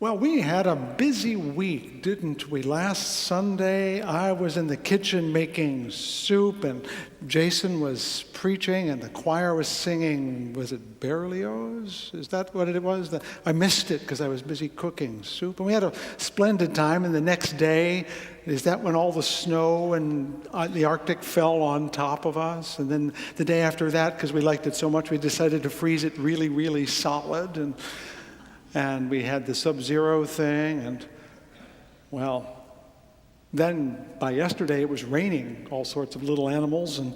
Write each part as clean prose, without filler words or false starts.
Well, we had a busy week, didn't we? Last Sunday, I was in the kitchen making soup, and Jason was preaching, and the choir was singing, was it Berlioz? Is that what it was? I missed it because I was busy cooking soup. And we had a splendid time, and the next day, is that when all the snow and the Arctic fell on top of us? And then the day after that, because we liked it so much, we decided to freeze it really, really solid, and we had the sub-zero thing, and, well, then by yesterday it was raining all sorts of little animals, and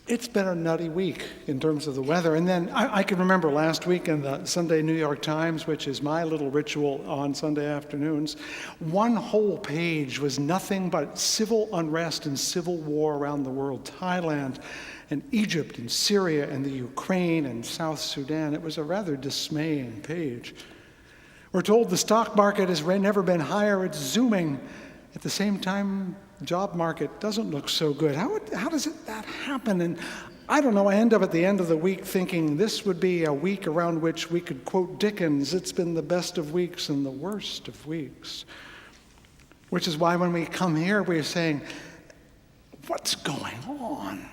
it's been a nutty week in terms of the weather. And then I can remember last week in the Sunday New York Times, which is my little ritual on Sunday afternoons, one whole page was nothing but civil unrest and civil war around the world. Thailand and Egypt and Syria and the Ukraine and South Sudan. It was a rather dismaying page. We're told the stock market has never been higher. It's zooming. At the same time, the job market doesn't look so good. How does that happen? And I don't know, I end up at the end of the week thinking this would be a week around which we could quote Dickens, "It's been the best of weeks and the worst of weeks." Which is why when we come here, we're saying, what's going on?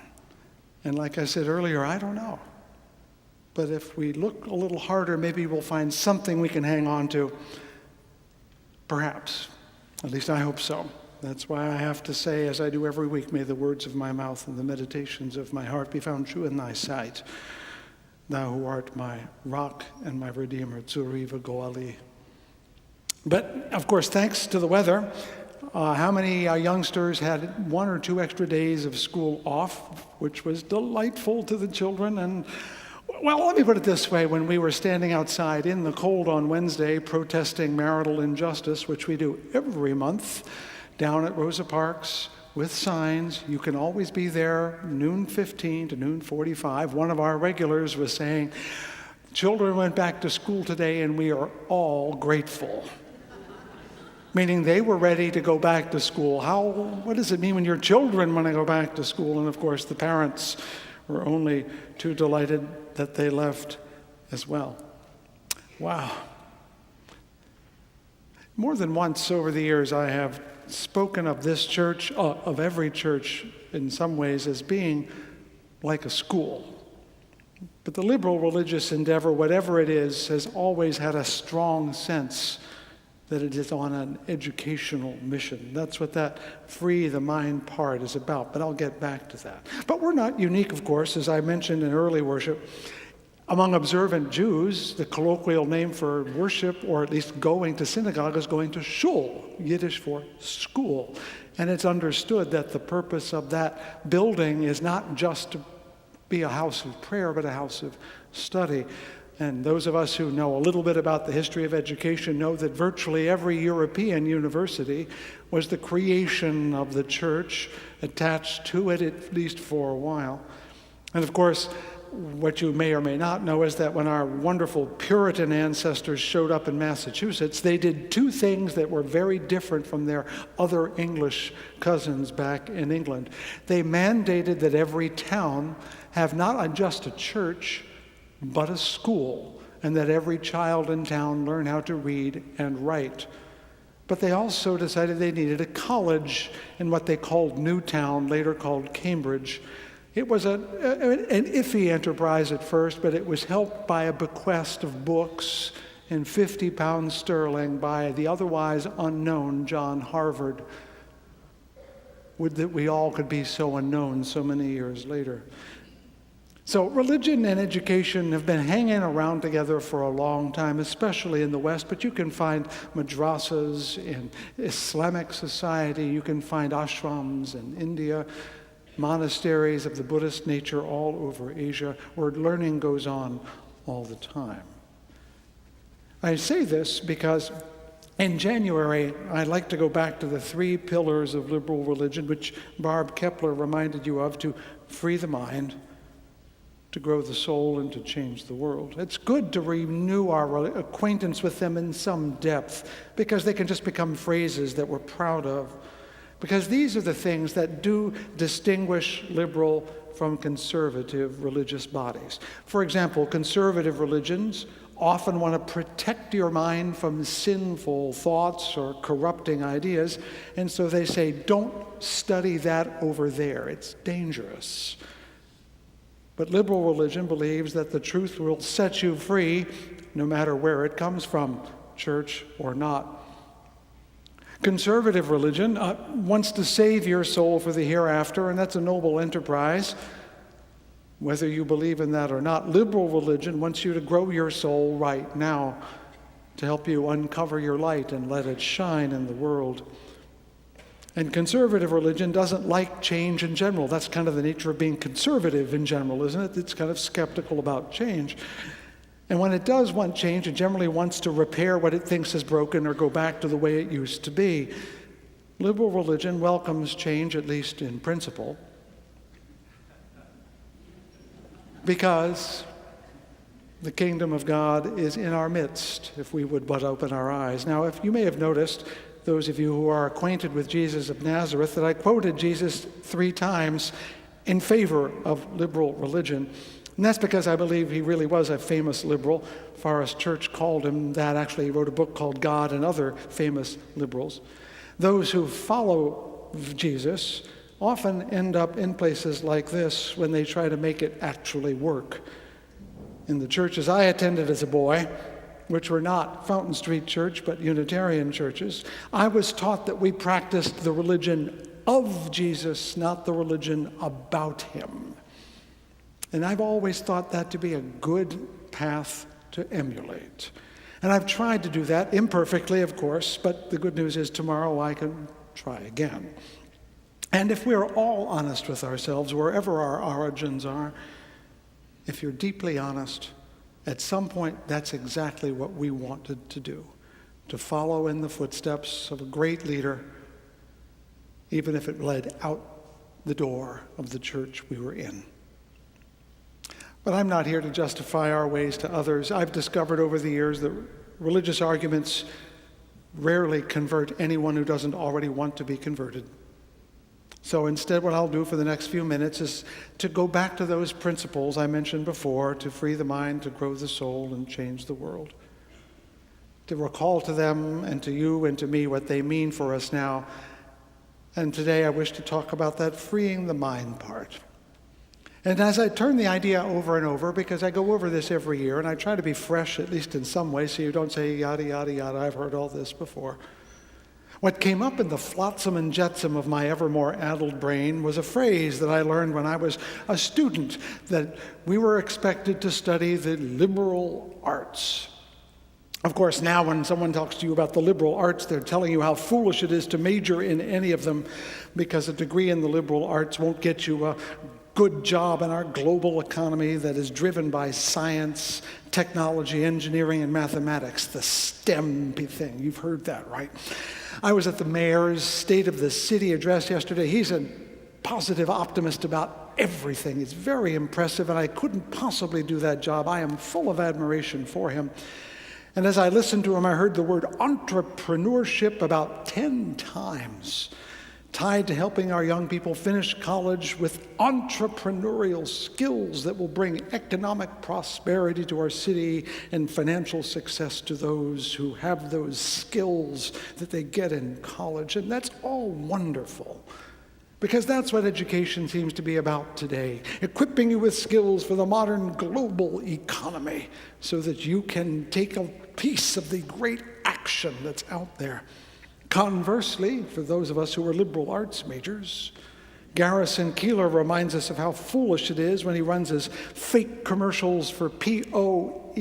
And like I said earlier, I don't know. But if we look a little harder, maybe we'll find something we can hang on to. Perhaps. At least I hope so. That's why I have to say, as I do every week, may the words of my mouth and the meditations of my heart be found true in thy sight. Thou who art my rock and my redeemer, Tsuriva Goali. But, of course, thanks to the weather, how many youngsters had 1 or 2 extra days of school off, which was delightful to the children? And, well, let me put it this way. When we were standing outside in the cold on Wednesday protesting marital injustice, which we do every month, down at Rosa Parks with signs, you can always be there, noon 15 to noon 45. One of our regulars was saying, children went back to school today and we are all grateful. Meaning they were ready to go back to school. What does it mean when your children want to go back to school? And of course, the parents were only too delighted that they left as well. Wow. More than once over the years, I have spoken of this church, of every church in some ways, as being like a school. But the liberal religious endeavor, whatever it is, has always had a strong sense that it is on an educational mission. That's what that free the mind part is about, but I'll get back to that. But we're not unique, of course, as I mentioned in early worship. Among observant Jews, the colloquial name for worship, or at least going to synagogue, is going to shul, Yiddish for school. And it's understood that the purpose of that building is not just to be a house of prayer, but a house of study. And those of us who know a little bit about the history of education know that virtually every European university was the creation of the church, attached to it at least for a while. And of course, what you may or may not know is that when our wonderful Puritan ancestors showed up in Massachusetts, they did 2 things that were very different from their other English cousins back in England. They mandated that every town have not just a church, but a school, and that every child in town learn how to read and write. But they also decided they needed a college in what they called Newtown, later called Cambridge. It was an iffy enterprise at first, but it was helped by a bequest of books and £50 by the otherwise unknown John Harvard. Would that we all could be so unknown so many years later. So religion and education have been hanging around together for a long time, especially in the West, but you can find madrasas in Islamic society, you can find ashrams in India, monasteries of the Buddhist nature all over Asia, where learning goes on all the time. I say this because in January, I'd like to go back to the 3 pillars of liberal religion, which Barb Kepler reminded you of: to free the mind, to grow the soul, and to change the world. It's good to renew our acquaintance with them in some depth, because they can just become phrases that we're proud of. Because these are the things that do distinguish liberal from conservative religious bodies. For example, conservative religions often want to protect your mind from sinful thoughts or corrupting ideas, and so they say, don't study that over there. It's dangerous. But liberal religion believes that the truth will set you free no matter where it comes from, church or not. Conservative religion wants to save your soul for the hereafter, and that's a noble enterprise, whether you believe in that or not. Liberal religion wants you to grow your soul right now, to help you uncover your light and let it shine in the world. And conservative religion doesn't like change in general. That's kind of the nature of being conservative in general, isn't it? It's kind of skeptical about change. And when it does want change, it generally wants to repair what it thinks is broken or go back to the way it used to be. Liberal religion welcomes change, at least in principle, because the kingdom of God is in our midst, if we would but open our eyes. Now, if you may have noticed, those of you who are acquainted with Jesus of Nazareth, that I quoted Jesus 3 times in favor of liberal religion. And that's because I believe he really was a famous liberal. Forest Church called him that. Actually, he wrote a book called God and Other Famous Liberals. Those who follow Jesus often end up in places like this when they try to make it actually work. In the churches I attended as a boy, which were not Fountain Street Church, but Unitarian churches, I was taught that we practiced the religion of Jesus, not the religion about him. And I've always thought that to be a good path to emulate. And I've tried to do that, imperfectly, of course, but the good news is tomorrow I can try again. And if we're all honest with ourselves, wherever our origins are, if you're deeply honest, at some point that's exactly what we wanted to do, to follow in the footsteps of a great leader, even if it led out the door of the church we were in. But I'm not here to justify our ways to others. I've discovered over the years that religious arguments rarely convert anyone who doesn't already want to be converted. So instead, what I'll do for the next few minutes is to go back to those principles I mentioned before, to free the mind, to grow the soul, and change the world. To recall to them and to you and to me what they mean for us now. And today I wish to talk about that freeing the mind part. And as I turn the idea over and over, because I go over this every year, and I try to be fresh, at least in some way, so you don't say yada, yada, yada, I've heard all this before. What came up in the flotsam and jetsam of my ever more addled brain was a phrase that I learned when I was a student, that we were expected to study the liberal arts. Of course, now when someone talks to you about the liberal arts, they're telling you how foolish it is to major in any of them, because a degree in the liberal arts won't get you a good job in our global economy that is driven by science, technology, engineering, and mathematics, the STEM thing. You've heard that, right? I was at the mayor's State of the City address yesterday. He's a positive optimist about everything. It's very impressive, and I couldn't possibly do that job. I am full of admiration for him. And as I listened to him, I heard the word entrepreneurship about 10 times, tied to helping our young people finish college with entrepreneurial skills that will bring economic prosperity to our city and financial success to those who have those skills that they get in college. And that's all wonderful, because that's what education seems to be about today, equipping you with skills for the modern global economy so that you can take a piece of the great action that's out there. Conversely, for those of us who are liberal arts majors, Garrison Keillor reminds us of how foolish it is when he runs his fake commercials for POEM,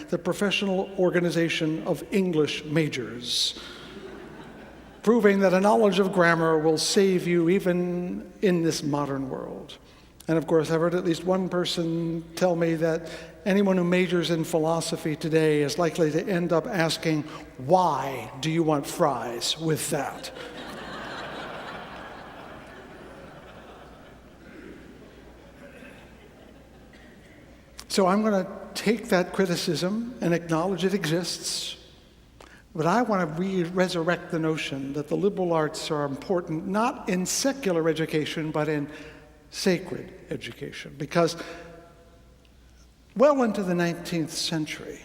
the Professional Organization of English Majors, proving that a knowledge of grammar will save you even in this modern world. And of course, I've heard at least one person tell me that anyone who majors in philosophy today is likely to end up asking, why do you want fries with that? So I'm going to take that criticism and acknowledge it exists, but I want to resurrect the notion that the liberal arts are important, not in secular education, but in sacred education, because well into the 19th century,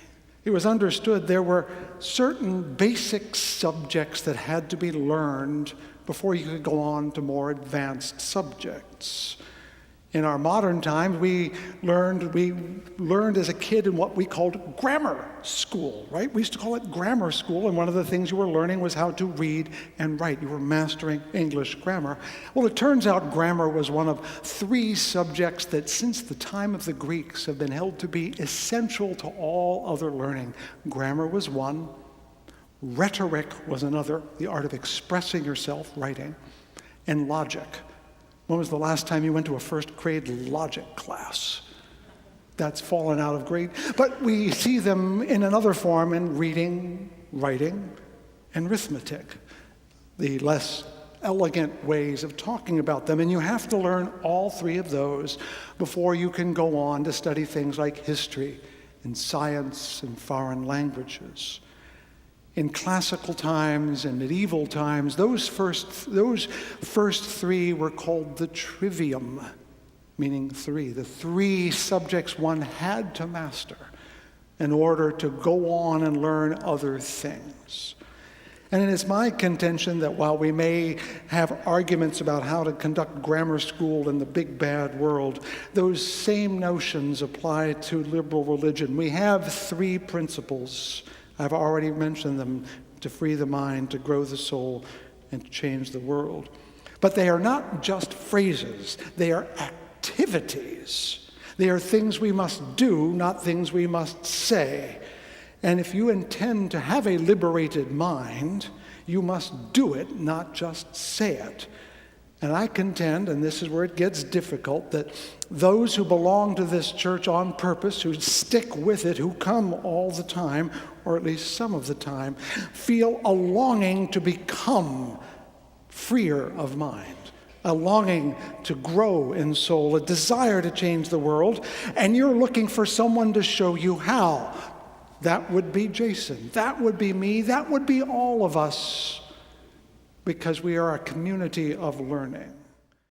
it was understood there were certain basic subjects that had to be learned before you could go on to more advanced subjects. In our modern times, we learned as a kid in what we called grammar school, right? We used to call it grammar school, and one of the things you were learning was how to read and write. You were mastering English grammar. Well, it turns out grammar was one of 3 subjects that since the time of the Greeks have been held to be essential to all other learning. Grammar was one, rhetoric was another, the art of expressing yourself, writing, and logic. When was the last time you went to a first grade logic class? That's fallen out of grade. But we see them in another form in reading, writing, and arithmetic, the less elegant ways of talking about them. And you have to learn all 3 of those before you can go on to study things like history and science and foreign languages. In classical times and medieval times, those first 3 were called the Trivium, meaning 3. The 3 subjects one had to master in order to go on and learn other things. And it is my contention that while we may have arguments about how to conduct grammar school in the big bad world, those same notions apply to liberal religion. We have 3 principles. I've already mentioned them: to free the mind, to grow the soul, and to change the world. But they are not just phrases. They are activities. They are things we must do, not things we must say. And if you intend to have a liberated mind, you must do it, not just say it. And I contend, and this is where it gets difficult, that those who belong to this church on purpose, who stick with it, who come all the time, or at least some of the time, feel a longing to become freer of mind, a longing to grow in soul, a desire to change the world, and you're looking for someone to show you how. That would be Jason. That would be me. That would be all of us, because we are a community of learning.